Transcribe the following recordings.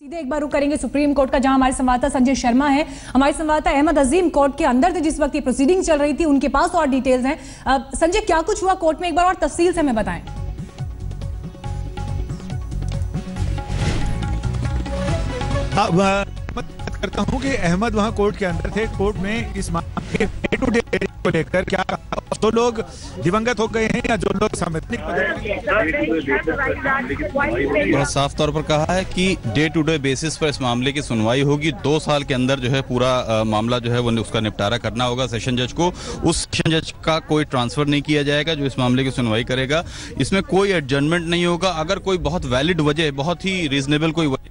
सीधे एक बार रुक करेंगे सुप्रीम कोर्ट का, जहां हमारे संवाददाता संजय शर्मा है। हमारे संवाददाता अहमद अजीम कोर्ट के अंदर थे जिस वक्त ये प्रोसीडिंग चल रही थी, उनके पास और डिटेल्स हैं। संजय, क्या कुछ हुआ कोर्ट में, एक बार और तफसील से हमें बताएं। बात करता हूं कि अहमद वहां कोर्ट के अंदर थे। कोर्ट में इस मामले डे टू डे को लेकर क्या जो लोग दिवंगत हो गए हैं या जो लोग संवैधानिक बहुत साफ तौर पर कहा है कि डे टू डे बेसिस पर इस मामले की सुनवाई होगी। 2 साल के अंदर जो है पूरा मामला जो है वो उसका निपटारा करना होगा सेशन जज को। उस सेशन जज का कोई ट्रांसफर नहीं किया जाएगा जो इस मामले की सुनवाई करेगा। इसमें कोई एडजमेंट नहीं होगा। अगर कोई बहुत वैलिड वजह, बहुत ही रीजनेबल कोई वजह,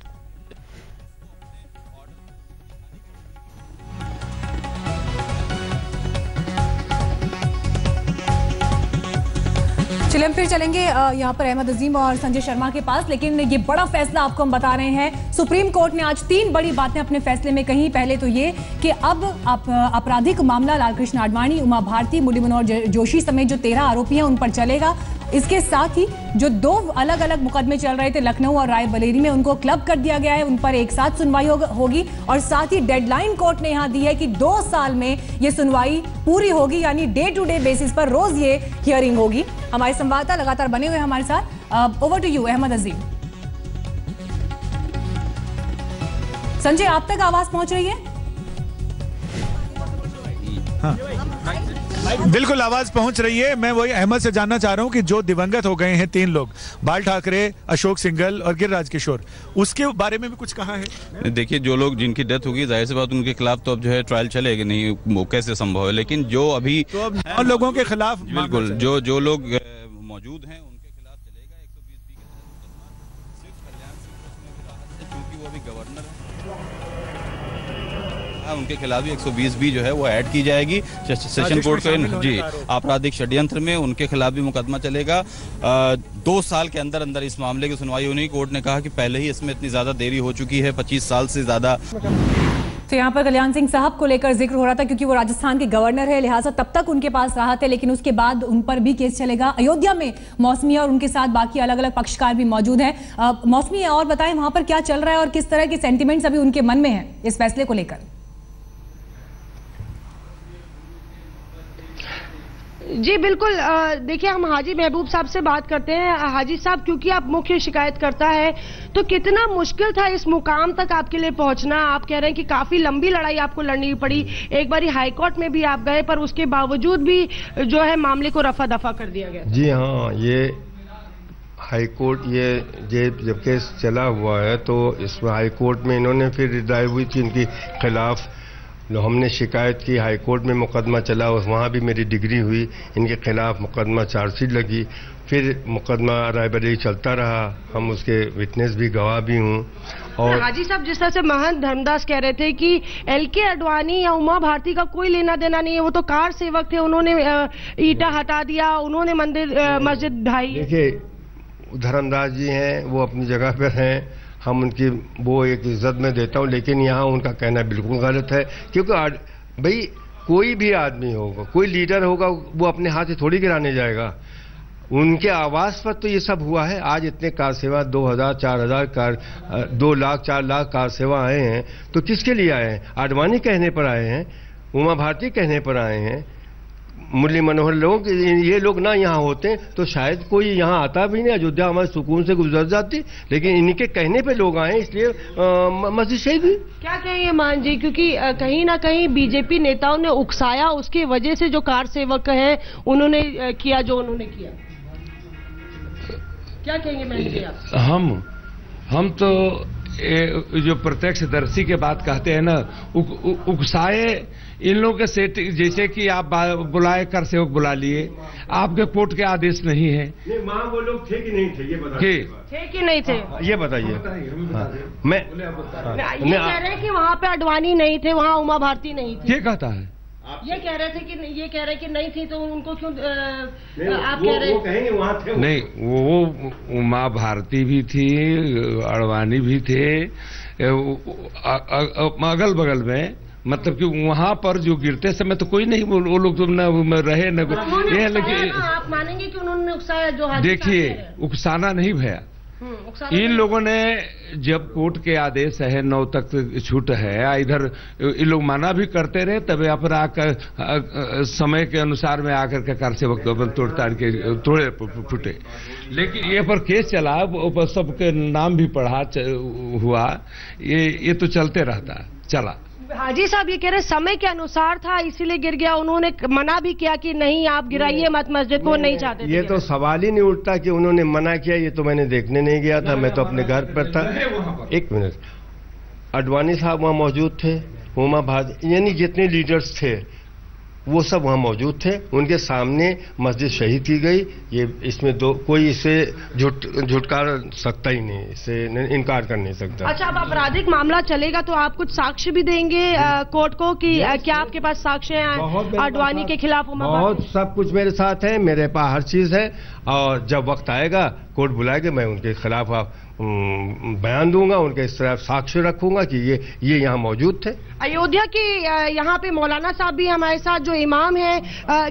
चलिए हम फिर चलेंगे यहाँ पर अहमद अजीम और संजय शर्मा के पास, लेकिन ये बड़ा फैसला आपको हम बता रहे हैं। सुप्रीम कोर्ट ने आज 3 बड़ी बातें अपने फैसले में कही। पहले तो ये कि अब आपराधिक मामला लालकृष्ण आडवाणी, उमा भारती, मुरली मनोहर जोशी समेत जो 13 आरोपी हैं उन पर चलेगा। इसके साथ ही जो 2 अलग अलग मुकदमे चल रहे थे लखनऊ और रायबरेली में, उनको क्लब कर दिया गया है, उन पर एक साथ सुनवाई होगी। और साथ ही डेडलाइन कोर्ट ने यहां दी है कि 2 साल में ये सुनवाई पूरी होगी, यानी डे टू डे बेसिस पर रोज ये हियरिंग होगी। हमारे संवाददाता लगातार बने हुए हमारे साथ। ओवर टू यू अहमद अजीम। संजय, आप तक आवाज पहुंच रही है? हाँ, बिल्कुल आवाज पहुंच रही है। मैं वही अहमद से जानना चाह रहा हूं कि जो दिवंगत हो गए हैं 3 लोग, बाल ठाकरे, अशोक सिंघल और गिरिराज किशोर, उसके बारे में भी कुछ कहा है? देखिए, जो लोग जिनकी डेथ होगी जाहिर सी बात उनके खिलाफ तो अब जो है ट्रायल चलेगा नहीं, वो कैसे संभव है। लेकिन जो अभी तो अब 9 लोगों के खिलाफ बिल्कुल जो लोग मौजूद हैं उनके खिलाफ चलेगा 120B के तहत। सिर्फ कल्याण सिंह उसमें भी राहत है क्योंकि वो अभी गवर्नर है, उनके खिलाफ भी 120B जो है वो ऐड की जाएगी सेशन कोर्ट के जी आपराधिक षड्यंत्र में। उनके खिलाफ भी मुकदमा चलेगा। 2 साल के अंदर अंदर इस मामले की सुनवाई होनी। कोर्ट ने कहा कि पहले ही इसमें इतनी ज्यादा देरी हो चुकी है, 25 साल से ज्यादा। तो यहाँ पर कल्याण सिंह साहब को लेकर जिक्र हो रहा था क्योंकि वो राजस्थान के गवर्नर है, लिहाजा तब तक उनके पास राहत है, लेकिन उसके बाद उन पर भी केस चलेगा। अयोध्या में मौसमी और उनके साथ बाकी अलग अलग पक्षकार भी मौजूद हैं। मौसमी, और बताएं वहां पर क्या चल रहा है और किस तरह के सेंटिमेंट्स अभी उनके मन में है इस फैसले को लेकर? जी बिल्कुल, देखिए हम हाजी महबूब साहब से बात करते हैं। हाजी साहब, क्योंकि आप मुख्य शिकायतकर्ता है, तो कितना मुश्किल था इस मुकाम तक आपके लिए पहुंचना? आप कह रहे हैं कि काफी लंबी लड़ाई आपको लड़नी पड़ी, एक बारी हाई कोर्ट में भी आप गए, पर उसके बावजूद भी जो है मामले को रफा दफा कर दिया गया। जी हाँ, ये हाई कोर्ट ये जब केस चला हुआ है तो इसमें हाई कोर्ट में इन्होंने फिर राय हुई थी इनके खिलाफ। हमने शिकायत की, हाई कोर्ट में मुकदमा चला, वहाँ भी मेरी डिग्री हुई, इनके खिलाफ मुकदमा चार्जशीट लगी, फिर मुकदमा रायबरेली चलता रहा, हम उसके विटनेस भी गवाह भी हूँ। और हाजी साहब, जिस तरह से महंत धर्मदास कह रहे थे कि LK आडवाणी या उमा भारती का कोई लेना देना नहीं है, वो तो कार सेवक थे, उन्होंने ईटा हटा दिया, उन्होंने मस्जिद ढाई। देखिए, धर्मदास जी हैं, वो अपनी जगह पर हैं, हम उनकी वो एक इज्जत में देता हूँ, लेकिन यहाँ उनका कहना बिल्कुल गलत है। क्योंकि भाई कोई भी आदमी होगा, कोई लीडर होगा, वो अपने हाथ से थोड़ी गिराने जाएगा। उनके आवास पर तो ये सब हुआ है। आज इतने कार सेवा 2000 4000 कार 2 लाख 4 लाख कार सेवा आए हैं, तो किसके लिए आए हैं? आडवाणी कहने पर आए हैं, उमा भारती कहने पर आए हैं, मुरली मनोहर लोग, ये लोग ना यहाँ होते तो शायद कोई यहाँ आता भी नहीं, अयोध्या हमारे सुकून से गुजर जाती। लेकिन इनके कहने पे लोग आए, इसलिए मस्जिद शहीद हुई। क्या कहेंगे मान जी, क्योंकि कहीं ना कहीं बीजेपी नेताओं ने उकसाया, उसकी वजह से जो कार सेवक है उन्होंने किया जो उन्होंने किया। क्या कहेंगे मान जी आप? हम तो जो प्रत्यक्षदर्शी के बात कहते हैं ना, उकसाए इन लोगों के सेट, जैसे कि आप बुलाए कर सेवक बुला लिए, आपके कोर्ट के आदेश नहीं है। वहाँ वो लोग थे कि नहीं थे, ये बताइए। थे कि नहीं थे, ये बताइए। मैं ये कह रहे हैं कि वहाँ पे आडवाणी नहीं थे, वहाँ उमा भारती नहीं थी। ये कहता है, ये कह रहे थे कि नहीं थी, तो उनको क्यों आप कह रहे हैं? वो कहेंगे वहाँ थे। नहीं, वो उमा भारती भी थी, आडवाणी भी थे, अगल बगल में, मतलब कि वहाँ पर जो गिरते समय तो कोई नहीं, वो लोग तो न रहे न ये। लेकिन आप मानेंगे कि उन्होंने उकसाया? जो देखिए, उकसाना नहीं भैया, इन लोगों ने जब कोर्ट के आदेश है 9 तक छूट है, इधर इन लोग मना भी करते रहे, तब यहाँ पर आकर समय के अनुसार में आकर के कार सेवक तोड़े फूटे। लेकिन ये पर केस चला, सबके नाम भी पढ़ा हुआ, ये तो चलते रहता चला। हाजी साहब ये कह रहे समय के अनुसार था इसीलिए गिर गया, उन्होंने मना भी किया कि नहीं आप गिराइए मत मस्जिद को, नहीं चाहते। ये तो सवाल ही नहीं उठता कि उन्होंने मना किया, ये तो मैंने देखने नहीं गया था, मैं तो अपने घर पर था। एक मिनट, अडवाणी साहब वहाँ मौजूद थे, उमा भारती, यानी जितने लीडर्स थे वो सब वहाँ मौजूद थे, उनके सामने मस्जिद शहीद की गई। ये इसमें कोई इसे झुटकार सकता ही नहीं, इससे इनकार कर नहीं सकता। अच्छा, अब आपराधिक मामला चलेगा तो आप कुछ साक्ष्य भी देंगे कोर्ट को कि क्या आपके पास साक्ष्य हैं आडवाणी के खिलाफ? बहुत सब कुछ मेरे साथ है, मेरे पास हर चीज है, और जब वक्त आएगा कोर्ट बुलाएगा, मैं उनके खिलाफ बयान दूंगा, उनके इस तरह साक्ष्य रखूंगा कि ये यहाँ मौजूद थे। अयोध्या के यहाँ पे मौलाना साहब भी हमारे साथ, जो इमाम है,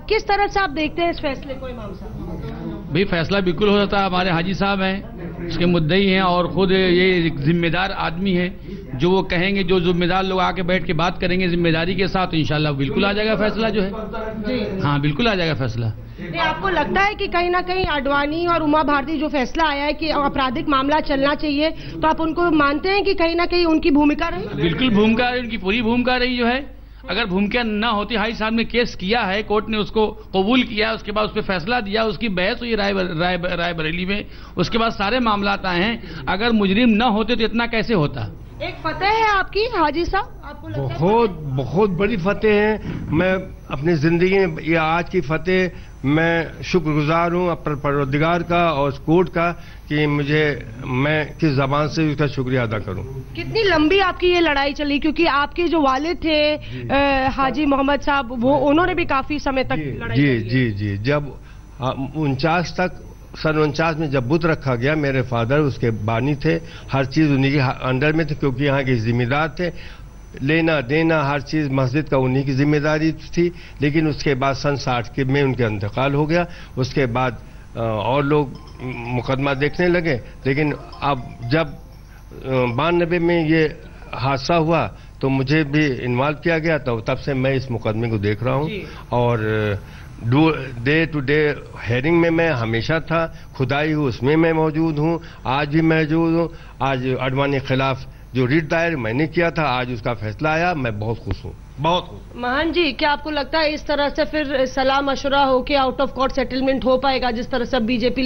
किस तरह से आप देखते हैं इस फैसले को इमाम साहब? भाई फैसला बिल्कुल हो जाता है, हमारे हाजी साहब हैं, उसके मुद्दई हैं, और खुद ये जिम्मेदार आदमी है, जो वो कहेंगे, जो जिम्मेदार लोग आके बैठ के बात करेंगे जिम्मेदारी के साथ, तो इंशाल्लाह बिल्कुल आ जाएगा फैसला जो है। हाँ बिल्कुल आ जाएगा फैसला। आपको लगता है कि कहीं ना कहीं आडवाणी और उमा भारती जो फैसला आया है कि आपराधिक मामला चलना चाहिए, तो आप उनको मानते हैं कि कहीं ना कहीं उनकी भूमिका रही? बिल्कुल भूमिका रही, उनकी पूरी भूमिका रही जो है। अगर भूमिका न होती, हाई साहब ने केस किया है, कोर्ट ने उसको कबूल किया, उसके बाद उस पर फैसला दिया, उसकी बहस हुई रायबरेली में, उसके बाद सारे मामला आए हैं। अगर मुजरिम न होते तो इतना कैसे होता? एक फतेह है आपकी हाजी साहब, आपको लगता है? बहुत बड़ी फतेह है। मैं अपनी जिंदगी में ये आज की फतेह, मैं शुक्रगुजार हूँ अपने परवरदिगार का और कोर्ट का कि मैं किस जबान से उसका शुक्रिया अदा करूँ। कितनी लंबी आपकी ये लड़ाई चली, क्योंकि आपके जो वालिद थे हाजी मोहम्मद साहब, वो उन्होंने भी काफी समय तक लड़ाई जी जब 49 में जब बुत रखा गया, मेरे फादर उसके बानी थे, हर चीज उन्हीं के अंडर में थे, क्योंकि यहाँ के जिम्मेदार थे, लेना देना हर चीज मस्जिद का उन्हीं की जिम्मेदारी थी। लेकिन उसके बाद सन 60 में उनका इंतकाल हो गया, उसके बाद और लोग मुकदमा देखने लगे। लेकिन अब जब 92 में ये हादसा हुआ तो मुझे भी इन्वॉल्व किया गया, तो तब से मैं इस मुकदमे को देख रहा हूँ, और डे टू डे हेयरिंग में मैं हमेशा था, खुदाई हूँ उसमें मैं मौजूद हूँ, आज भी मौजूद हूँ। आज आडवाणी के खिलाफ जो रिट दायर मैंने किया था, आज उसका फैसला आया, मैं बहुत खुश हूँ, बहुत खुश। महान जी, क्या आपको लगता है इस तरह से फिर सलाह मशवरा हो के आउट ऑफ कोर्ट सेटलमेंट हो पाएगा, जिस तरह से बीजेपी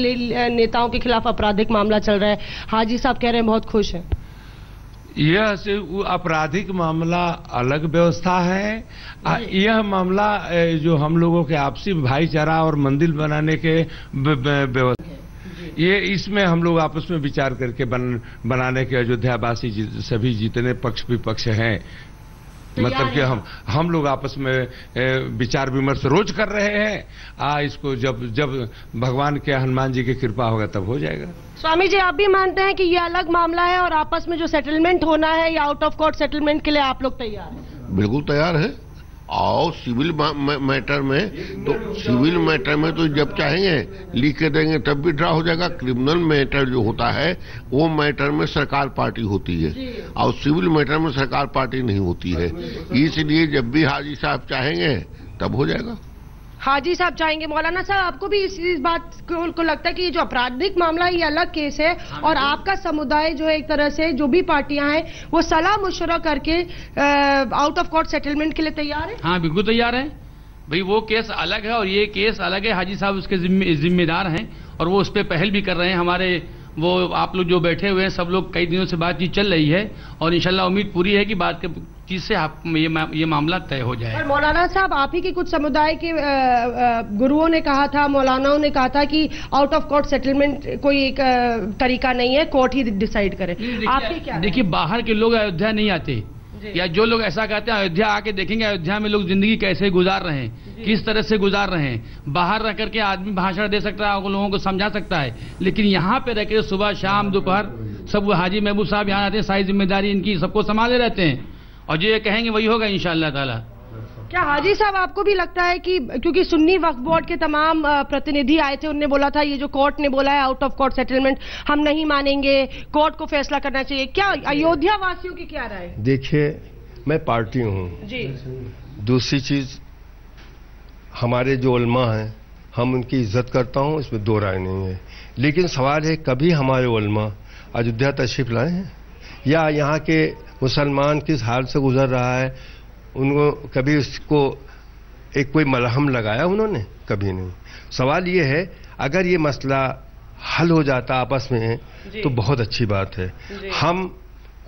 नेताओं के खिलाफ आपराधिक मामला चल रहा है? हाजी साहब कह रहे हैं बहुत खुश हैं। यह आपराधिक मामला अलग व्यवस्था है, यह मामला जो हम लोगों के आपसी भाईचारा और मंदिर बनाने के व्यवस्था, ये इसमें हम लोग आपस में विचार करके बनाने के अयोध्यावासी सभी जितने पक्ष विपक्ष हैं, मतलब कि हम लोग आपस में विचार विमर्श रोज कर रहे हैं। इसको जब भगवान के हनुमान जी की कृपा होगा तब हो जाएगा। स्वामी जी, आप भी मानते हैं कि ये अलग मामला है और आपस में जो सेटलमेंट होना है या आउट ऑफ कोर्ट सेटलमेंट के लिए आप लोग तैयार हैं? बिल्कुल तैयार है। और सिविल मैटर में तो जब चाहेंगे लिख के देंगे तब भी ड्रा हो जाएगा। क्रिमिनल मैटर जो होता है वो मैटर में सरकार पार्टी होती है, और सिविल मैटर में सरकार पार्टी नहीं होती है। इसलिए जब भी हाजी साहब चाहेंगे तब हो जाएगा। हाजी साहब चाहेंगे। मौलाना साहब, आपको भी इस बात को लगता है कि ये जो आपराधिक मामला है ये अलग केस है, और आपका समुदाय जो है एक तरह से जो भी पार्टियां हैं वो सलाह मशवरा करके आउट ऑफ कोर्ट सेटलमेंट के लिए तैयार है? हाँ बिल्कुल तैयार है भाई, वो केस अलग है और ये केस अलग है। हाजी साहब उसके जिम्मेदार हैं और वो उस पर पहल भी कर रहे हैं। हमारे वो आप लोग जो बैठे हुए हैं सब लोग, कई दिनों से बातचीत चल रही है और इंशाल्लाह उम्मीद पूरी है कि बात के चीज से ये मामला तय हो जाए। मौलाना साहब, आप ही के कुछ समुदाय के गुरुओं ने कहा था, मौलानाओं ने कहा था कि आउट ऑफ कोर्ट सेटलमेंट कोई एक तरीका नहीं है, कोर्ट ही डिसाइड करे। आपके क्या? देखिए, बाहर के लोग अयोध्या नहीं आते, या जो लोग ऐसा कहते हैं अयोध्या आके देखेंगे अयोध्या में लोग जिंदगी कैसे गुजार रहे हैं, किस तरह से गुजार रहे हैं। बाहर रह करके आदमी भाषण दे सकता है, लोगों को समझा सकता है, लेकिन यहाँ पे रहकर सुबह शाम दोपहर सब हाजी महबूब साहब यहाँ आते हैं, सारी जिम्मेदारी इनकी सबको संभाले रहते हैं, और जो ये कहेंगे वही होगा इंशाअल्लाह ताला। क्या हाजी साहब आपको भी लगता है कि क्योंकि सुन्नी वक्फ बोर्ड के तमाम प्रतिनिधि आए थे, उन्होंने बोला था ये जो कोर्ट ने बोला है आउट ऑफ कोर्ट सेटलमेंट हम नहीं मानेंगे, कोर्ट को फैसला करना चाहिए, क्या अयोध्या वासियों की क्या राय? देखिए, मैं पार्टी हूँ जी। दूसरी चीज, हमारे जो उलमा हैं हम उनकी इज्जत करता हूँ, इसमें दो राय नहीं है। लेकिन सवाल है, कभी हमारे उलमा अयोध्या तशरीफ लाए हैं या यहाँ के मुसलमान किस हाल से गुजर रहा है उनको कभी उसको एक कोई मलहम लगाया उन्होंने? कभी नहीं। सवाल ये है, अगर ये मसला हल हो जाता आपस में तो बहुत अच्छी बात है। हम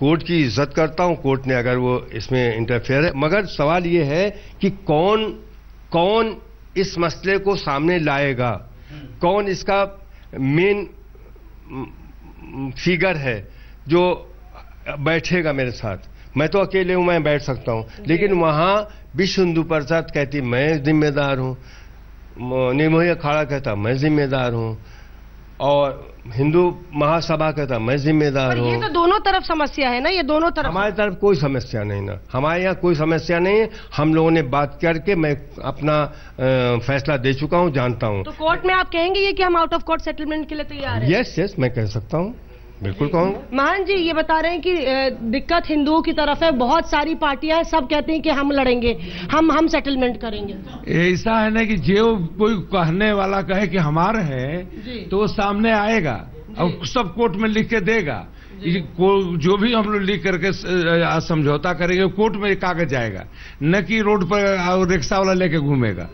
कोर्ट की इज्जत करता हूं, कोर्ट ने अगर वो इसमें इंटरफेयर है, मगर सवाल ये है कि कौन इस मसले को सामने लाएगा, कौन इसका मेन फिगर है जो बैठेगा मेरे साथ। मैं तो अकेले हूं, मैं बैठ सकता हूं, लेकिन वहां विश्व हिंदू परिषद कहती मैं जिम्मेदार हूं, निर्मोही अखाड़ा कहता मैं जिम्मेदार हूं, और हिंदू महासभा कहता मैं जिम्मेदार हूं। ये तो दोनों तरफ समस्या है ना, ये दोनों तरफ। हमारी तरफ कोई समस्या नहीं ना, हमारे यहाँ कोई समस्या नहीं है। हम लोगों ने बात करके मैं अपना फैसला दे चुका हूं, जानता हूं। तो कोर्ट में आप कहेंगे ये कि हम आउट ऑफ कोर्ट सेटलमेंट के लिए तैयार हैं? यस, मैं कह सकता हूं, बिल्कुल कहूंगा। महान जी ये बता रहे हैं कि दिक्कत हिंदुओं की तरफ है, बहुत सारी पार्टियां सब कहते हैं कि हम लड़ेंगे, हम सेटलमेंट करेंगे। ऐसा है ना कि जो कोई कहने वाला कहे कि हमारे है तो वो सामने आएगा और सब कोर्ट में लिख के देगा। जो भी हम लोग लिख करके समझौता करेंगे कोर्ट में कागज जाएगा, न कि रोड पर रिक्शा वाला लेके घूमेगा।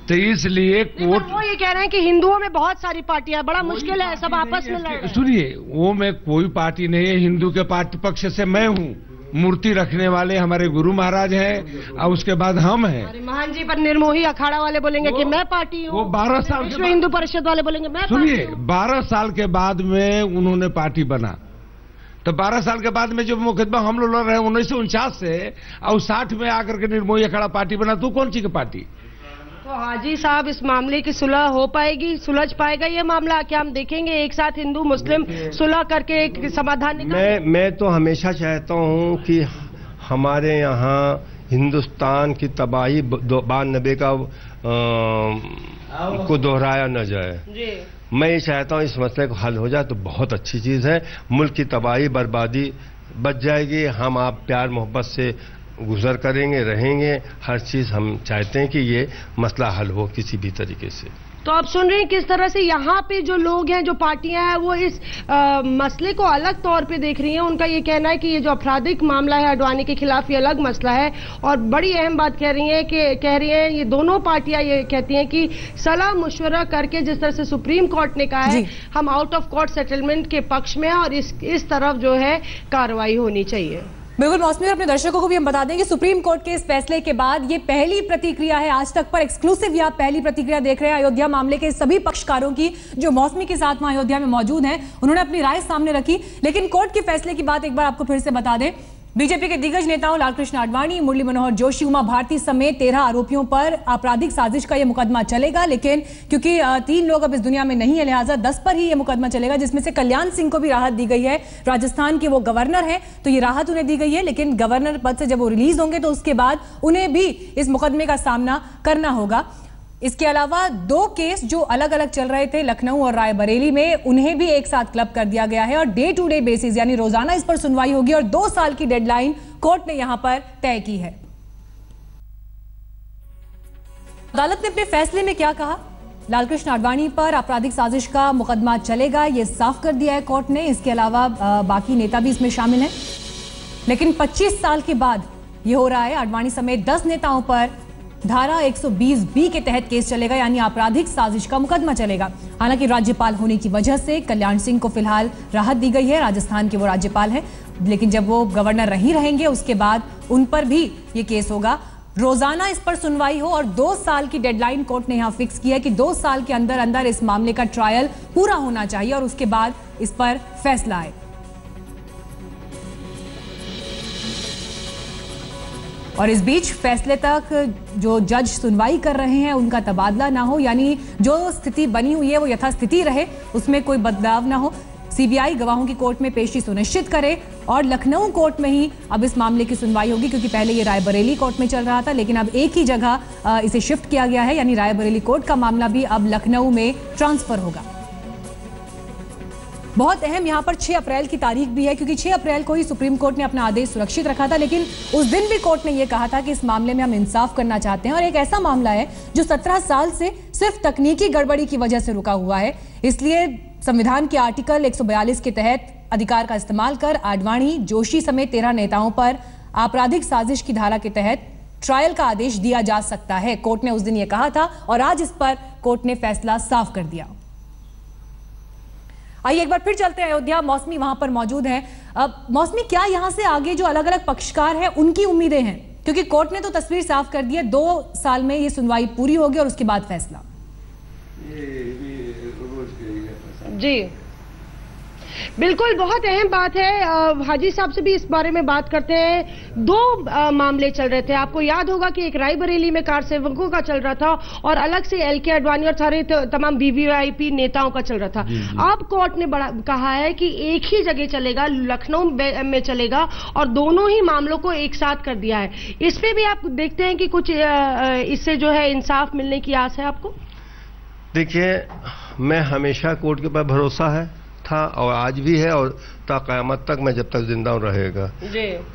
तो इसलिए कोर्ट वो ये कह रहे हैं कि हिंदुओं में बहुत सारी पार्टियां, बड़ा मुश्किल है, सब आपस में लड़। सुनिए, वो में कोई पार्टी नहीं है, हिंदू के पार्टी पक्ष से मैं हूँ, मूर्ति रखने वाले हमारे गुरु महाराज हैं और उसके बाद हम हैं। महान जी पर निर्मोही अखाड़ा वाले बोलेंगे कि मैं पार्टी हूँ, वो 12 साल विश्व हिंदू परिषद वाले बोलेंगे मैं। सुनिए, 12 साल के बाद में उन्होंने पार्टी बना, तो 12 साल के बाद में जो मुकदमा हम लोग लड़ रहे हैं 1949 से और 60 में आकर के निर्मोही अखाड़ा पार्टी बना, तो कौन सी की पार्टी? तो हाजी साहब इस मामले की सुलह हो पाएगी, सुलझ पाएगा ये मामला? क्या हम देखेंगे एक साथ हिंदू मुस्लिम सुलह करके एक समाधान निकाले? मैं तो हमेशा चाहता हूं कि हमारे यहाँ हिंदुस्तान की तबाही 92 का को दोहराया न जाए। मैं ये चाहता हूं इस मसले को हल हो जाए तो बहुत अच्छी चीज है, मुल्क की तबाही बर्बादी बच जाएगी। हम आप प्यार मोहब्बत से गुजर करेंगे, रहेंगे, हर चीज हम चाहते हैं कि ये मसला हल हो किसी भी तरीके से। तो आप सुन रहे हैं किस तरह से यहाँ पे जो लोग हैं, जो पार्टियां हैं, वो इस मसले को अलग तौर पे देख रही हैं। उनका ये कहना है कि ये जो आपराधिक मामला है अडवाणी के खिलाफ, ये अलग मसला है। और बड़ी अहम बात कह रही हैं ये दोनों पार्टियां ये कहती हैं कि सलाह मशवरा करके, जिस तरह से सुप्रीम कोर्ट ने कहा है, हम आउट ऑफ कोर्ट सेटलमेंट के पक्ष में हैं और इस तरफ जो है कार्रवाई होनी चाहिए। बिल्कुल मौसमी, और अपने दर्शकों को भी हम बता दें कि सुप्रीम कोर्ट के इस फैसले के बाद ये पहली प्रतिक्रिया है आज तक पर एक्सक्लूसिव, या पहली प्रतिक्रिया देख रहे हैं अयोध्या मामले के सभी पक्षकारों की जो मौसमी के साथ वहां अयोध्या में मौजूद हैं। उन्होंने अपनी राय सामने रखी, लेकिन कोर्ट के फैसले की बात एक बार आपको फिर से बता दें। बीजेपी के दिग्गज नेताओं लालकृष्ण आडवाणी, मुरली मनोहर जोशी, उमा भारती समेत 13 आरोपियों पर आपराधिक साजिश का यह मुकदमा चलेगा, लेकिन क्योंकि 3 लोग अब इस दुनिया में नहीं है, लिहाजा 10 पर ही यह मुकदमा चलेगा, जिसमें से कल्याण सिंह को भी राहत दी गई है। राजस्थान के वो गवर्नर हैं, तो ये राहत उन्हें दी गई है, लेकिन गवर्नर पद से जब वो रिलीज होंगे तो उसके बाद उन्हें भी इस मुकदमे का सामना करना होगा। इसके अलावा 2 केस जो अलग अलग चल रहे थे लखनऊ और रायबरेली में, उन्हें भी एक साथ क्लब कर दिया गया है और डे टू डे बेसिस यानी रोजाना इस पर सुनवाई होगी और 2 साल की डेडलाइन कोर्ट ने यहां पर तय की है। अदालत ने अपने फैसले में क्या कहा? लालकृष्ण आडवाणी पर आपराधिक साजिश का मुकदमा चलेगा, यह साफ कर दिया है कोर्ट ने। इसके अलावा बाकी नेता भी इसमें शामिल हैं, लेकिन 25 साल के बाद यह हो रहा है। आडवाणी समेत 10 नेताओं पर धारा 120B के तहत केस चलेगा, यानी आपराधिक साजिश का मुकदमा चलेगा। हालांकि राज्यपाल होने की वजह से कल्याण सिंह को फिलहाल राहत दी गई है, राजस्थान के वो राज्यपाल हैं, लेकिन जब वो गवर्नर नहीं रहेंगे उसके बाद उन पर भी ये केस होगा। रोजाना इस पर सुनवाई हो और 2 साल की डेडलाइन कोर्ट ने यहां फिक्स किया कि 2 साल के अंदर अंदर इस मामले का ट्रायल पूरा होना चाहिए और उसके बाद इस पर फैसला आए। और इस बीच फैसले तक जो जज सुनवाई कर रहे हैं उनका तबादला ना हो, यानी जो स्थिति बनी हुई है वो यथास्थिति रहे, उसमें कोई बदलाव ना हो। सीबीआई गवाहों की कोर्ट में पेशी सुनिश्चित करे और लखनऊ कोर्ट में ही अब इस मामले की सुनवाई होगी, क्योंकि पहले ये रायबरेली कोर्ट में चल रहा था, लेकिन अब एक ही जगह इसे शिफ्ट किया गया है, यानी रायबरेली कोर्ट का मामला भी अब लखनऊ में ट्रांसफर होगा। बहुत अहम यहां पर 6 अप्रैल की तारीख भी है, क्योंकि 6 अप्रैल को ही सुप्रीम कोर्ट ने अपना आदेश सुरक्षित रखा था, लेकिन उस दिन भी कोर्ट ने यह कहा था कि इस मामले में हम इंसाफ करना चाहते हैं और एक ऐसा मामला है जो 17 साल से सिर्फ तकनीकी गड़बड़ी की वजह से रुका हुआ है। इसलिए संविधान के आर्टिकल 142 के तहत अधिकार का इस्तेमाल कर आडवाणी, जोशी समेत 13 नेताओं पर आपराधिक साजिश की धारा के तहत ट्रायल का आदेश दिया जा सकता है। कोर्ट ने उस दिन यह कहा था और आज इस पर कोर्ट ने फैसला साफ कर दिया। आइए एक बार फिर चलते हैं अयोध्या। मौसमी वहां पर मौजूद है। मौसमी, क्या यहां से आगे जो अलग अलग पक्षकार हैं उनकी उम्मीदें हैं? क्योंकि कोर्ट ने तो तस्वीर साफ कर दी है, 2 साल में ये सुनवाई पूरी होगी और उसके बाद फैसला। जी बिल्कुल, बहुत अहम बात है। हाजी साहब से भी इस बारे में बात करते हैं। 2 मामले चल रहे थे, आपको याद होगा कि एक रायबरेली में कार सेवकों का चल रहा था और अलग से LK आडवाणी और सारे तमाम VVIP नेताओं का चल रहा था। अब कोर्ट ने कहा है कि एक ही जगह चलेगा, लखनऊ में चलेगा और दोनों ही मामलों को एक साथ कर दिया है। इस पे भी आप देखते हैं कि कुछ इससे जो है इंसाफ मिलने की आस है आपको? देखिए, मैं हमेशा कोर्ट के ऊपर भरोसा है था और आज भी है और क़यामत तक मैं जब तक जिंदा रहेगा।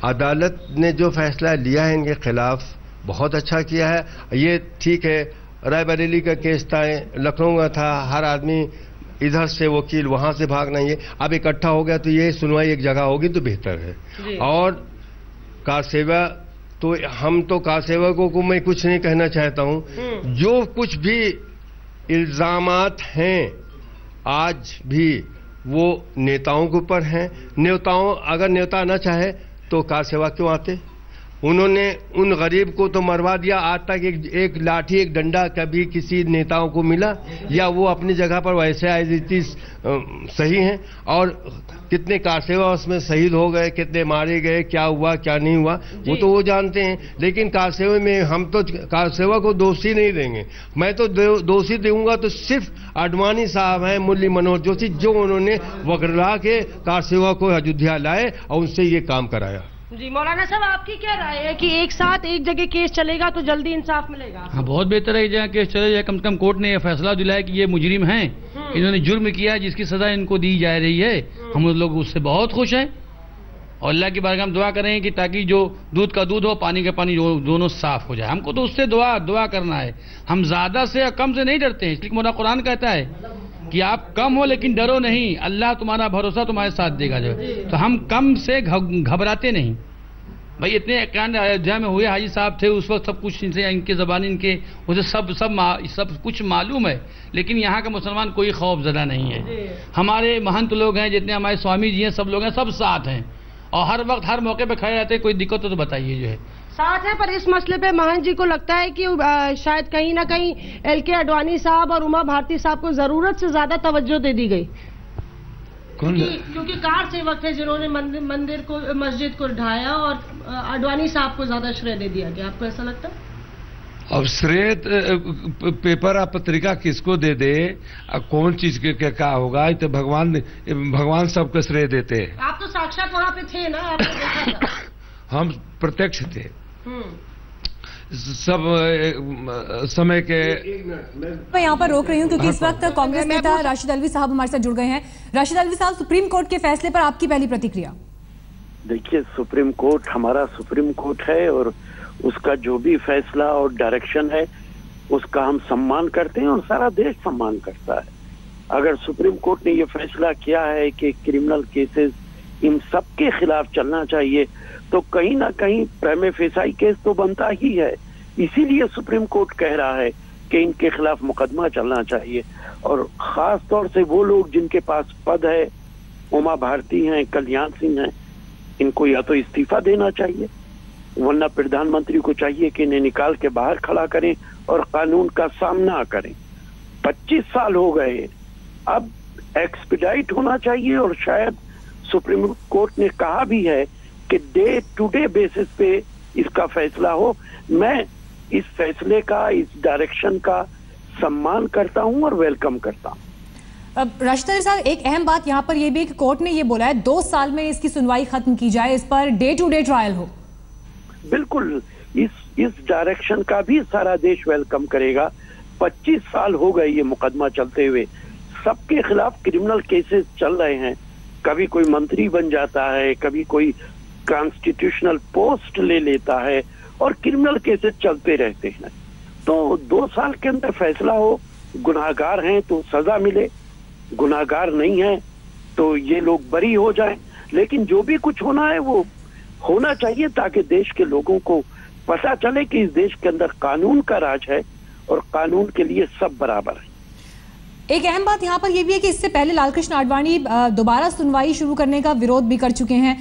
अदालत ने जो फैसला लिया है इनके खिलाफ बहुत अच्छा किया है। ये ठीक है, रायबरेली का केस था, लखनऊ का था, हर आदमी इधर से वकील वहां से भागना, ये अब इकट्ठा हो गया तो ये सुनवाई एक जगह होगी तो बेहतर है। और कार सेवा तो हम तो कार सेवकों को मैं कुछ नहीं कहना चाहता हूं, जो कुछ भी इल्जामात हैं आज भी वो नेताओं के ऊपर हैं। अगर नेता ना चाहे तो कार सेवा क्यों आते? उन्होंने उन गरीब को तो मरवा दिया। आज तक एक लाठी एक डंडा कभी किसी नेताओं को मिला? या वो अपनी जगह पर वैसे आए सही हैं? और कितने कार सेवा उसमें शहीद हो गए, कितने मारे गए, क्या हुआ क्या नहीं हुआ वो तो वो जानते हैं। लेकिन कार सेवा में हम तो कार सेवा को दोषी नहीं देंगे। मैं तो दोषी दूंगा तो सिर्फ आडवाणी साहब हैं, मुरली मनोहर जोशी, जो उन्होंने वगरा के कार सेवा को अयोध्या लाए और उनसे ये काम कराया। जी मौलाना साहब, आपकी क्या राय है कि एक साथ एक जगह केस चलेगा तो जल्दी इंसाफ मिलेगा? हाँ, बहुत बेहतर है जहाँ केस चले जाए। कम से कम कोर्ट ने यह फैसला दिलाया कि ये मुजरिम हैं, इन्होंने जुर्म किया जिसकी सजा इनको दी जा रही है। हम लोग उससे बहुत खुश हैं और अल्लाह की बारगाह में दुआ करें कि ताकि जो दूध का दूध हो, पानी का पानी दोनों साफ हो जाए। हमको तो उससे दुआ करना है। हम ज्यादा से या कम से नहीं डरते हैं, इसलिए मोला कुरान कहता है कि आप कम हो लेकिन डरो नहीं, अल्लाह तुम्हारा भरोसा तुम्हारे साथ देगा। जो तो हम कम से घबराते नहीं। भाई इतने कांड अयोध्या में हुए, हाजी साहब थे उस वक्त, सब कुछ इनके जबानी इनके उसे सब कुछ मालूम है, लेकिन यहाँ का मुसलमान कोई खौफजदा नहीं है। हमारे महंत लोग हैं, जितने हमारे स्वामी जी हैं, सब लोग हैं, सब साथ हैं और हर वक्त हर मौके पे खड़े रहते हैं। कोई दिक्कत हो तो बताइए। जो है साथ है, पर इस मसले पे महंत जी को लगता है कि शायद कहीं ना कहीं LK आडवाणी साहब और उमा भारती साहब को जरूरत से ज्यादा तवज्जो दे दी गई, क्योंकि कार सेवक थे जिन्होंने मस्जिद को ढाया और आडवाणी साहब को ज्यादा श्रेय दे दिया गया। आपको ऐसा लगता है? अब श्रेय पेपर या पत्रिका किसको दे दे, कौन चीज के क्या होगा, तो भगवान सबको श्रेय देते हैं। आप तो साक्षात वहां पे थे ना, आपने देखा था। हम प्रत्यक्ष थे सब समय के। मैं यहाँ पर रोक रही हूँ क्योंकि इस वक्त कांग्रेस नेता राशिद अलवी साहब हमारे साथ जुड़ गए हैं। राशिद अलवी साहब, सुप्रीम कोर्ट के फैसले पर आपकी पहली प्रतिक्रिया? देखिए, सुप्रीम कोर्ट हमारा सुप्रीम कोर्ट है और उसका जो भी फैसला और डायरेक्शन है उसका हम सम्मान करते हैं और सारा देश सम्मान करता है। अगर सुप्रीम कोर्ट ने ये फैसला किया है कि क्रिमिनल केसेस इन सब के खिलाफ चलना चाहिए, तो कहीं ना कहीं प्रेमे फेसाई केस तो बनता ही है। इसीलिए सुप्रीम कोर्ट कह रहा है कि इनके खिलाफ मुकदमा चलना चाहिए। और खास तौर से वो लोग जिनके पास पद है, उमा भारती हैं, कल्याण सिंह हैं, इनको या तो इस्तीफा देना चाहिए, वरना प्रधानमंत्री को चाहिए कि इन्हें निकाल के बाहर खड़ा करें और कानून का सामना करें। 25 साल हो गए, अब एक्सपीडाइट होना चाहिए। और शायद सुप्रीम कोर्ट ने कहा भी है कि डे टू डे बेसिस पे इसका फैसला हो। मैं इस फैसले का, इस डायरेक्शन का सम्मान करता हूं और वेलकम करता हूं। राशिद साहब, एक अहम बात यहाँ पर यह भी कि कोर्ट ने ये बोला है 2 साल में इसकी सुनवाई खत्म की जाए, इस per day to day trial हो। बिल्कुल, इस डायरेक्शन का भी सारा देश वेलकम करेगा। 25 साल हो गए ये मुकदमा चलते हुए, सबके खिलाफ क्रिमिनल केसेस चल रहे हैं। कभी कोई मंत्री बन जाता है, कभी कोई कॉन्स्टिट्यूशनल पोस्ट ले लेता है और क्रिमिनल केसेस चलते रहते हैं। तो 2 साल के अंदर फैसला हो, गुनाहगार हैं तो सजा मिले, गुनाहगार नहीं है तो ये लोग बरी हो जाएं। लेकिन जो भी कुछ होना है वो होना चाहिए ताकि देश के लोगों को पता चले कि इस देश के अंदर कानून का राज है और कानून के लिए सब बराबर है। एक अहम बात यहाँ पर यह भी है कि इससे पहले लालकृष्ण आडवाणी दोबारा सुनवाई शुरू करने का विरोध भी कर चुके हैं।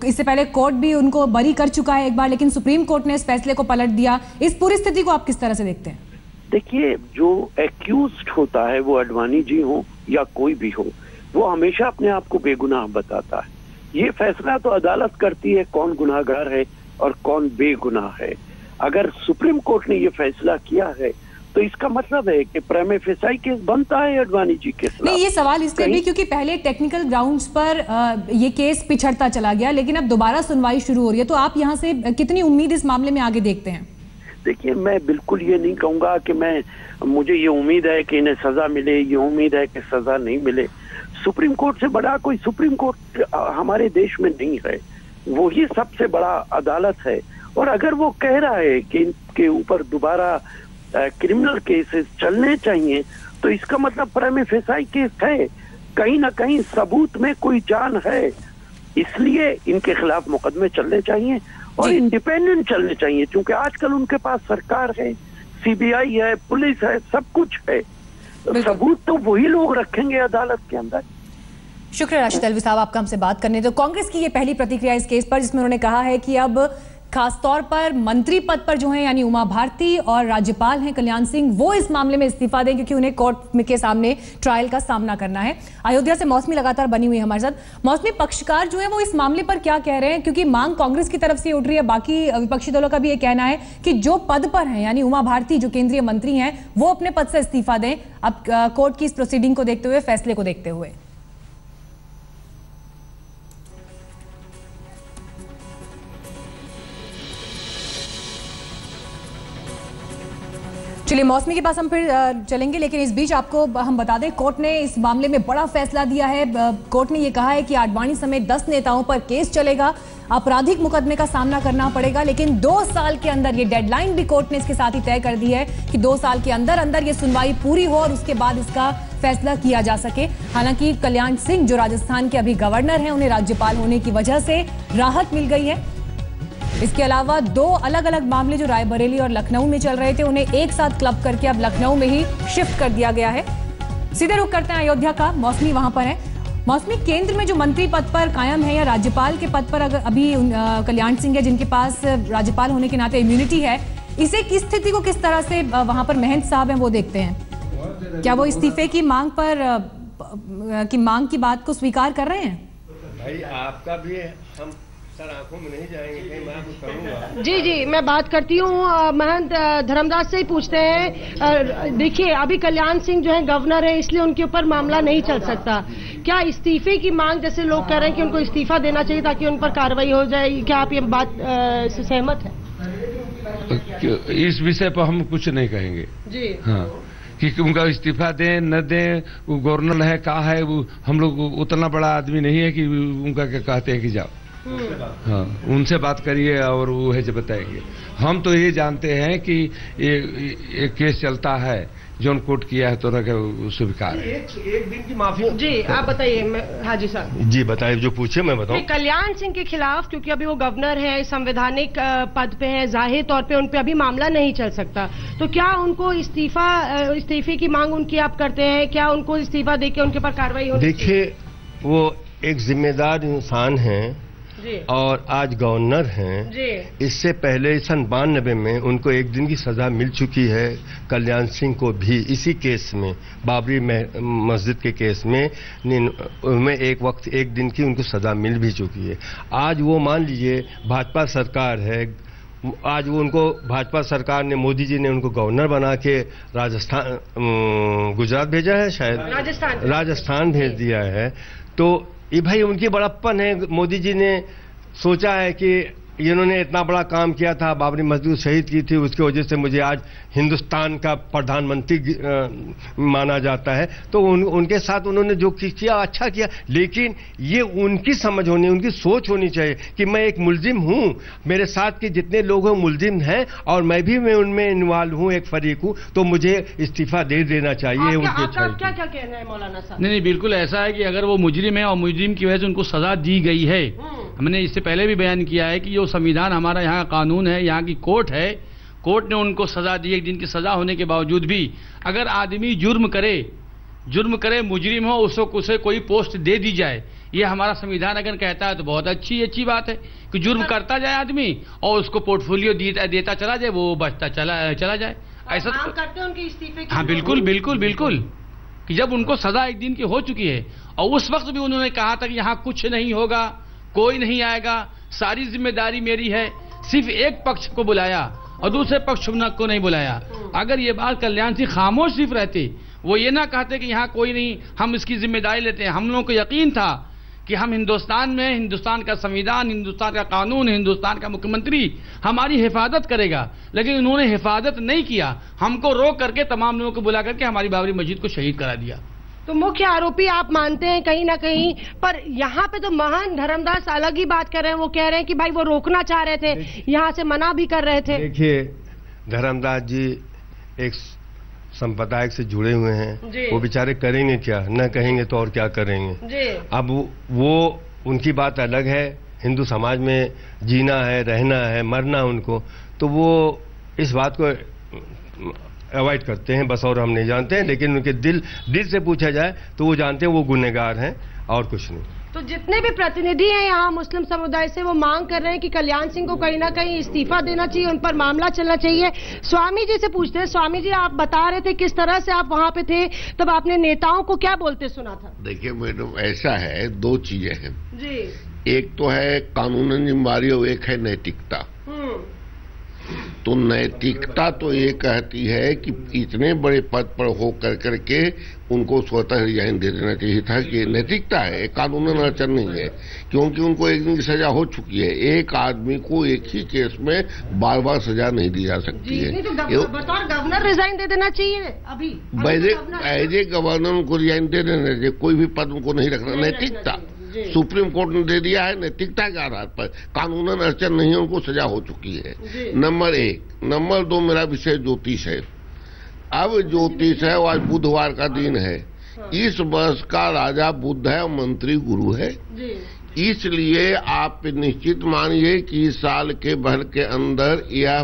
इससे पहले कोर्ट भी उनको बरी कर चुका है एक बार, लेकिन सुप्रीम कोर्ट ने इस फैसले को पलट दिया। इस पूरी स्थिति को आप किस तरह से देखते हैं? देखिए, जो एक्यूज्ड होता है, वो आडवाणी जी हो या कोई भी हो, वो हमेशा अपने आप को बेगुनाह बताता है। ये फैसला तो अदालत करती है कौन गुनाहगार है और कौन बेगुनाह है। अगर सुप्रीम कोर्ट ने ये फैसला किया है तो इसका मतलब है कि प्रेमे फेसाई केस बनता है आडवाणी जी के खिलाफ। नहीं, ये सवाल इसलिए भी क्योंकि पहले टेक्निकल ग्राउंड्स पर ये केस पिछड़ता चला गया, लेकिन अब दोबारा सुनवाई शुरू हो रही है। तो आप यहाँ से कितनी उम्मीद इस मामले में आगे देखते हैं? देखिए, मैं बिल्कुल ये नहीं कहूंगा कि मुझे ये उम्मीद है कि इन्हें सजा मिले, ये उम्मीद है कि सजा नहीं मिले। सुप्रीम कोर्ट से बड़ा कोई सुप्रीम कोर्ट हमारे देश में नहीं है, वो ही सबसे बड़ा अदालत है। और अगर वो कह रहा है कि इनके ऊपर दोबारा क्रिमिनल केसेस चलने चाहिए, तो इसका मतलब प्रेमे फेसाई केस है, कहीं ना कहीं सबूत में कोई जान है, इसलिए इनके खिलाफ मुकदमे चलने चाहिए और इंडिपेंडेंट चलने चाहिए। क्योंकि आजकल उनके पास सरकार है, सीबीआई है, पुलिस है, सब कुछ है, सबूत तो वही लोग रखेंगे अदालत के अंदर। शुक्रिया राशिद अलवी साहब आपका हमसे बात करने। तो कांग्रेस की ये पहली प्रतिक्रिया इस केस पर, जिसमें उन्होंने कहा है कि अब खासतौर पर मंत्री पद पर जो है यानी उमा भारती और राज्यपाल हैं कल्याण सिंह, वो इस मामले में इस्तीफा दें क्योंकि उन्हें कोर्ट के सामने ट्रायल का सामना करना है। अयोध्या से मौसमी लगातार बनी हुई है हमारे साथ। मौसमी, पक्षकार जो है वो इस मामले पर क्या कह रहे हैं? क्योंकि मांग कांग्रेस की तरफ से उठ रही है, बाकी विपक्षी दलों का भी ये कहना है कि जो पद पर है यानी उमा भारती जो केंद्रीय मंत्री हैं, वो अपने पद से इस्तीफा दें अब कोर्ट की इस प्रोसीडिंग को देखते हुए, फैसले को देखते हुए। चलिए मौसमी के पास हम फिर चलेंगे, लेकिन इस बीच आपको हम बता दें कोर्ट ने इस मामले में बड़ा फैसला दिया है। कोर्ट ने ये कहा है कि आडवाणी समेत 10 नेताओं पर केस चलेगा, आपराधिक मुकदमे का सामना करना पड़ेगा, लेकिन 2 साल के अंदर, ये डेडलाइन भी कोर्ट ने इसके साथ ही तय कर दी है कि 2 साल के अंदर अंदर ये सुनवाई पूरी हो और उसके बाद इसका फैसला किया जा सके। हालांकि कल्याण सिंह जो राजस्थान के अभी गवर्नर हैं, उन्हें राज्यपाल होने की वजह से राहत मिल गई है। इसके अलावा 2 अलग अलग मामले जो रायबरेली और लखनऊ में चल रहे थे, उन्हें एक साथ क्लब करके अब लखनऊ में ही शिफ्ट कर दिया गया है। सीधे रुख करते हैं अयोध्या का, मौसमी वहां पर है। मौसमी, केंद्र में जो मंत्री पद पर कायम है या राज्यपाल के पद पर अगर अभी कल्याण सिंह है जिनके पास राज्यपाल होने के नाते इम्यूनिटी है, इसे किस स्थिति को किस तरह से वहां पर महंत साहब हैं वो देखते हैं? क्या वो इस्तीफे की मांग की बात को स्वीकार कर रहे हैं? भाई आपका भी हम आंखों में नहीं जाएंगे, मैं आपको करूंगा। जी, मैं बात करती हूँ। महंत धर्मदास से ही पूछते हैं। देखिए, अभी कल्याण सिंह जो है गवर्नर है, इसलिए उनके ऊपर मामला नहीं चल सकता। क्या इस्तीफे की मांग, जैसे लोग कह रहे हैं कि उनको इस्तीफा देना चाहिए ताकि उन पर कार्रवाई हो जाए, क्या आप ये बात से सहमत है? इस विषय पर हम कुछ नहीं कहेंगे जी। हाँ, कि उनका इस्तीफा दें न दें, वो गवर्नर है कहा है, वो हम लोग उतना बड़ा आदमी नहीं है कि उनका क्या कहते हैं कि जाओ। हाँ, उनसे बात करिए और वो है जो बताएंगे। हम तो ये जानते हैं कि ये केस चलता है, जो कोर्ट किया है तो स्वीकार है। एक दिन की माफी। जी, आप बताइए हाजी साहब। जी बताइए, जो पूछे मैं बताऊं। कल्याण सिंह के खिलाफ, क्योंकि अभी वो गवर्नर है, संवैधानिक पद पे है, जाहिर तौर पे उन पे अभी मामला नहीं चल सकता, तो क्या उनको इस्तीफे की मांग उनकी आप करते हैं? क्या उनको इस्तीफा देके उनके ऊपर कार्रवाई होनी? देखिए, वो एक जिम्मेदार इंसान है और आज गवर्नर हैं। इससे पहले सन 92 में उनको 1 दिन की सजा मिल चुकी है। कल्याण सिंह को भी इसी केस में, बाबरी मस्जिद के केस में एक वक्त 1 दिन की उनको सजा मिल भी चुकी है। आज वो मान लीजिए भाजपा सरकार है, आज वो उनको भाजपा सरकार ने, मोदी जी ने उनको गवर्नर बना के राजस्थान, गुजरात भेजा है, शायद राजस्थान भेज दिया है। तो ये भाई उनकी बड़प्पन है। मोदी जी ने सोचा है कि इन्होंने इतना बड़ा काम किया था, बाबरी मस्जिद शहीद की थी, उसकी वजह से मुझे आज हिंदुस्तान का प्रधानमंत्री माना जाता है। तो उनके साथ उन्होंने जो किया अच्छा किया, लेकिन ये उनकी समझ होनी, उनकी सोच होनी चाहिए कि मैं एक मुलजिम हूं, मेरे साथ के जितने लोग हैं मुलजिम हैं और मैं उनमें इन्वॉल्व हूं, एक फरीक हूं, तो मुझे इस्तीफा दे देना चाहिए। क्या कहना है मौलाना साहब? नहीं, बिल्कुल ऐसा है कि अगर वो मुजरिम है और मुजरिम की वजह से उनको सजा दी गई है, हमने इससे पहले भी बयान किया है कि जो संविधान हमारा यहाँ कानून है, यहाँ की कोर्ट है, कोर्ट ने उनको सजा दी। एक दिन की सजा होने के बावजूद भी अगर आदमी जुर्म करे मुजरिम हो, उसे कोई पोस्ट दे दी जाए, ये हमारा संविधान अगर कहता है तो बहुत अच्छी बात है कि जुर्म करता जाए आदमी और उसको पोर्टफोलियो देता चला जाए, वो बचता चला जाए। ऐसा तो करते हैं उनके इस्तीफे की। हाँ, बिल्कुल कि जब उनको सजा एक दिन की हो चुकी है और उस वक्त भी उन्होंने कहा था कि यहाँ कुछ नहीं होगा, कोई नहीं आएगा, सारी जिम्मेदारी मेरी है, सिर्फ एक पक्ष को बुलाया और दूसरे पक्ष को नहीं बुलाया। अगर ये बात कल्याण सिंह खामोश सिर्फ रहते, वो ये ना कहते कि यहाँ कोई नहीं, हम इसकी जिम्मेदारी लेते हैं। हम लोगों को यकीन था कि हम हिंदुस्तान में, हिंदुस्तान का संविधान, हिंदुस्तान का कानून, हिंदुस्तान का मुख्यमंत्री हमारी हिफाजत करेगा, लेकिन उन्होंने हिफाजत नहीं किया। हमको रोक करके तमाम लोगों को बुला करके हमारी बाबरी मस्जिद को शहीद करा दिया। तो मुख्य आरोपी आप मानते हैं कहीं ना कहीं, पर यहाँ पे तो महान धर्मदास अलग ही बात कर रहे हैं। वो कह रहे हैं कि भाई वो रोकना चाह रहे थे, यहाँ से मना भी कर रहे थे। देखिए, धर्मदास जी एक संप्रदाय से जुड़े हुए हैं, वो बेचारे करेंगे क्या, न कहेंगे तो और क्या करेंगे। अब वो उनकी बात अलग है, हिंदू समाज में जीना है, रहना है, मरना उनको, तो वो इस बात को अवॉइड करते हैं बस, और हम नहीं जानते हैं। लेकिन उनके दिल से पूछा जाए तो वो जानते हैं वो गुनहगार हैं और कुछ नहीं। तो जितने भी प्रतिनिधि हैं यहाँ मुस्लिम समुदाय से, वो मांग कर रहे हैं कि कल्याण सिंह को कहीं ना कहीं इस्तीफा देना चाहिए, उन पर मामला चलना चाहिए। स्वामी जी से पूछते हैं। स्वामी जी, आप बता रहे थे किस तरह से आप वहाँ पे थे, तब आपने नेताओं को क्या बोलते सुना था? देखिए मैडम, ऐसा है, दो चीजें हैं जी। एक तो है कानूनन जिम्मेदारी और एक है नैतिकता। तो नैतिकता तो ये कहती है कि इतने बड़े पद पर हो करके उनको स्वतः रिजाइन दे देना चाहिए था, कि नैतिकता है, कानूनन अड़चन नहीं है, क्योंकि उनको एक दिन की सजा हो चुकी है। एक आदमी को एक ही केस में बार बार सजा नहीं दी जा सकती है। तो बतौर गवर्नर रिजाइन दे देना चाहिए अभी। एज ए गवर्नर उनको रिजाइन दे देना चाहिए, कोई भी पद उनको नहीं रखना। नैतिकता सुप्रीम कोर्ट ने दे दिया है, नैतिकता के आधार पर, कानूनन अड़चन नहीं है, उनको सजा हो चुकी है। नंबर 1। नंबर 2, मेरा विषय ज्योतिष है। अब ज्योतिष है, आज बुधवार का दिन है, इस वर्ष का राजा बुध है और मंत्री गुरु है, इसलिए आप निश्चित मानिए कि इस साल के भर के अंदर यह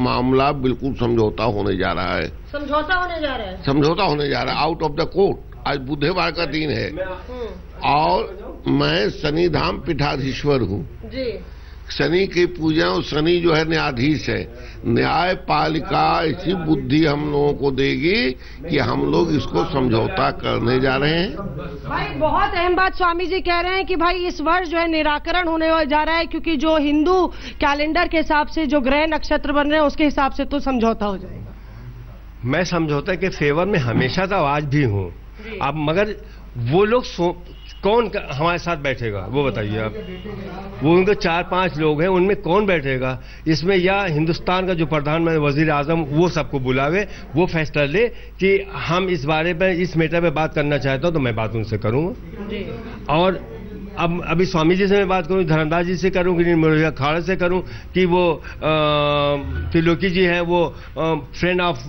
मामला बिल्कुल समझौता होने जा रहा है। समझौता होने जा रहा है आउट ऑफ द कोर्ट। आज बुधवार का दिन है और मैं शनि धाम पीठाधीश्वर हूँ। शनि की पूजा, और शनि जो है न्यायाधीश है, न्यायपालिका ऐसी बुद्धि हम लोगों को देगी कि हम लोग इसको समझौता करने जा रहे हैं। भाई बहुत अहम बात स्वामी जी कह रहे हैं कि भाई इस वर्ष जो है निराकरण होने जा रहा है, क्योंकि जो हिंदू कैलेंडर के हिसाब से जो ग्रह नक्षत्र बन रहे हैं उसके हिसाब से तो समझौता हो जाएगा। मैं समझौता के फेवर में हमेशा था, आज भी हूँ। अब मगर वो लोग कौन हमारे साथ बैठेगा वो बताइए आप। वो उनके 4-5 लोग हैं, उनमें कौन बैठेगा इसमें? या हिंदुस्तान का जो प्रधानमंत्री, वजीर आजम, वो सबको बुलावे, वो फैसला ले कि हम इस बारे में, इस मैटर पे बात करना चाहता हूं तो मैं बात उनसे करूंगा। और अब अभी स्वामी जी से मैं बात करूं, धर्मदास जी से करूं, कि मुरैया अखाड़े से करूं, कि वो त्रिलोकी जी हैं, वो फ्रेंड ऑफ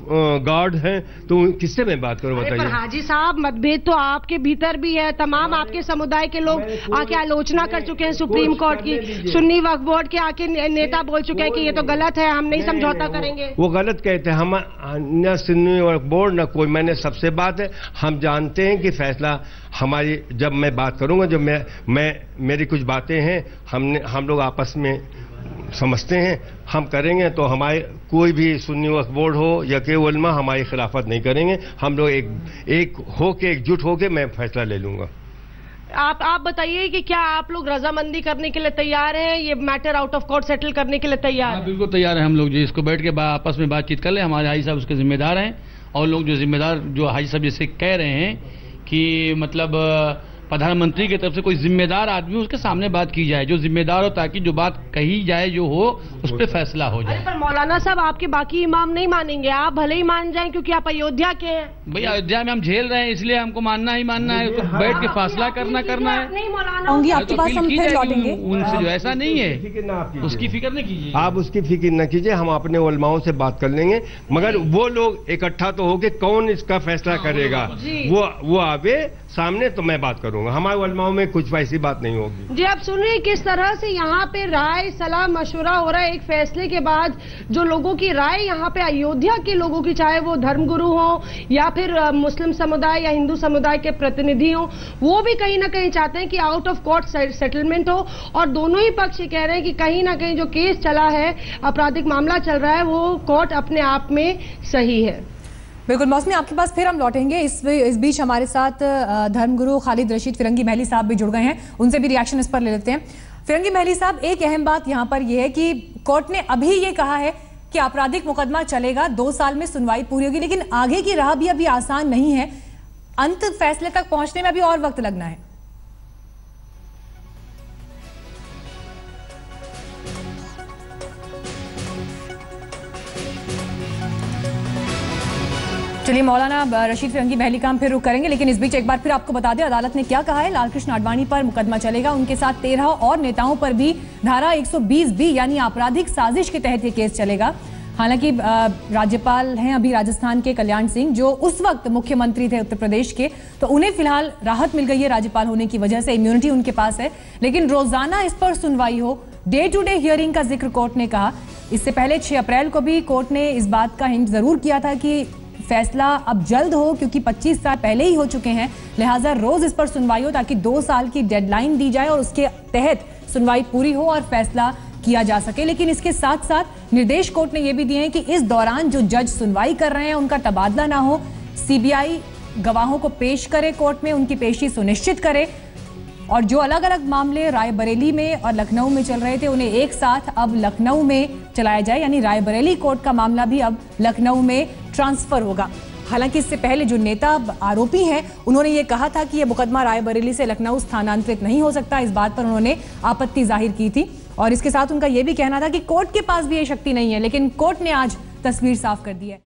गॉड हैं, तो किससे मैं बात करूं बताइए? हाजी साहब, मतभेद तो आपके भीतर भी है। तमाम आपके समुदाय के लोग आके आलोचना कर चुके हैं सुप्रीम कोर्ट की। सुन्नी वक्फ बोर्ड के आके नेता बोल चुके हैं कि ये तो गलत है, हम नहीं समझौता करेंगे। वो गलत कहते हैं, हम न सुन्नी वक्फ बोर्ड न कोई। मैंने सबसे बात है, हम जानते हैं कि फैसला हमारी, जब मैं बात करूंगा, जब मेरी कुछ बातें हैं, हम लोग आपस में समझते हैं, हम करेंगे तो हमारे कोई भी सुन्नी वक्फ बोर्ड हो या के उलमा हमारी खिलाफत नहीं करेंगे। हम लोग एक होके, एकजुट होके मैं फैसला ले लूंगा। आप बताइए कि क्या आप लोग रजामंदी करने के लिए तैयार हैं, ये matter out of court settle करने के लिए तैयार हैं? बिल्कुल तैयार हैं हम लोग जी, इसको बैठ के आपस में बातचीत कर ले। हमारे हाजी साहब उसके जिम्मेदार हैं, और लोग जो जिम्मेदार जो हाजी साहब जैसे कह रहे हैं कि मतलब प्रधानमंत्री की तरफ से कोई जिम्मेदार आदमी उसके सामने बात की जाए, जो जिम्मेदार हो, ताकि जो बात कही जाए जो हो उस पर फैसला हो जाए। पर मौलाना साहब आपके बाकी इमाम नहीं मानेंगे, आप भले ही मान जाएं क्योंकि आप अयोध्या के हैं। भाई अयोध्या में हम झेल रहे हैं, इसलिए हमको मानना ही मानना है, तो बैठ के फैसला करना है। नहीं मौलाना, आपके पास हम फिर लौटेंगे उनसे, जो ऐसा नहीं है उसकी फिक्र नहीं कीजिए, आप उसकी फिक्र न कीजिए, हम अपने उलमाओं से बात कर लेंगे, मगर वो लोग इकट्ठा तो होके कौन इसका फैसला करेगा वो आवे सामने, तो मैं बात करूंगा। हमारे उलमाओं में कुछ वैसी बात नहीं होगी। जी आप सुन रहे हैं किस तरह से यहाँ पे राय सलाह मशवरा हो रहा है एक फैसले के बाद। जो लोगों की राय यहाँ पे अयोध्या के लोगों की, चाहे वो धर्मगुरु हो या फिर मुस्लिम समुदाय या हिंदू समुदाय के प्रतिनिधि हो, वो भी कहीं ना कहीं चाहते हैं कि आउट ऑफ कोर्ट सेटलमेंट हो। और दोनों ही पक्ष कह रहे हैं कि कहीं ना कहीं जो केस चला है, आपराधिक मामला चल रहा है, वो कोर्ट अपने आप में सही है। बिल्कुल मौसमी, आपके पास फिर हम लौटेंगे। इस बीच हमारे साथ धर्मगुरु खालिद रशीद फिरंगी महली साहब भी जुड़ गए हैं, उनसे भी रिएक्शन इस पर ले लेते हैं। फिरंगी महली साहब, एक अहम बात यहाँ पर यह है कि कोर्ट ने अभी ये कहा है कि आपराधिक मुकदमा चलेगा, 2 साल में सुनवाई पूरी होगी, लेकिन आगे की राह भी अभी आसान नहीं है, अंत फैसले तक पहुंचने में अभी और वक्त लगना है। चलिए मौलाना रशीद फिरंगी महली का हम फिर रुक करेंगे, लेकिन इस बीच एक बार फिर आपको बता दें अदालत ने क्या कहा है। लालकृष्ण आडवाणी पर मुकदमा चलेगा, उनके साथ 13 और नेताओं पर भी धारा 120B यानी आपराधिक साजिश के तहत ये केस चलेगा। हालांकि राज्यपाल हैं अभी राजस्थान के कल्याण सिंह, जो उस वक्त मुख्यमंत्री थे उत्तर प्रदेश के, तो उन्हें फिलहाल राहत मिल गई है राज्यपाल होने की वजह से, इम्यूनिटी उनके पास है, लेकिन रोजाना इस पर सुनवाई हो, डे टू डे हियरिंग का जिक्र कोर्ट ने कहा। इससे पहले 6 अप्रैल को भी कोर्ट ने इस बात का हिंट जरूर किया था कि फैसला अब जल्द हो, क्योंकि 25 साल पहले ही हो चुके हैं, लिहाजा रोज इस पर सुनवाई हो ताकि 2 साल की डेडलाइन दी जाए और उसके तहत सुनवाई पूरी हो और फैसला किया जा सके। लेकिन इसके साथ साथ निर्देश कोर्ट ने यह भी दिए हैं कि इस दौरान जो जज सुनवाई कर रहे हैं उनका तबादला ना हो, सीबीआई गवाहों को पेश करे कोर्ट में, उनकी पेशी सुनिश्चित करे, और जो अलग अलग मामले रायबरेली में और लखनऊ में चल रहे थे उन्हें एक साथ अब लखनऊ में चलाया जाए, यानी रायबरेली कोर्ट का मामला भी अब लखनऊ में ट्रांसफर होगा। हालांकि इससे पहले जो नेता आरोपी हैं उन्होंने ये कहा था कि यह मुकदमा रायबरेली से लखनऊ स्थानांतरित नहीं हो सकता, इस बात पर उन्होंने आपत्ति जाहिर की थी, और इसके साथ उनका यह भी कहना था कि कोर्ट के पास भी ये शक्ति नहीं है, लेकिन कोर्ट ने आज तस्वीर साफ कर दी है।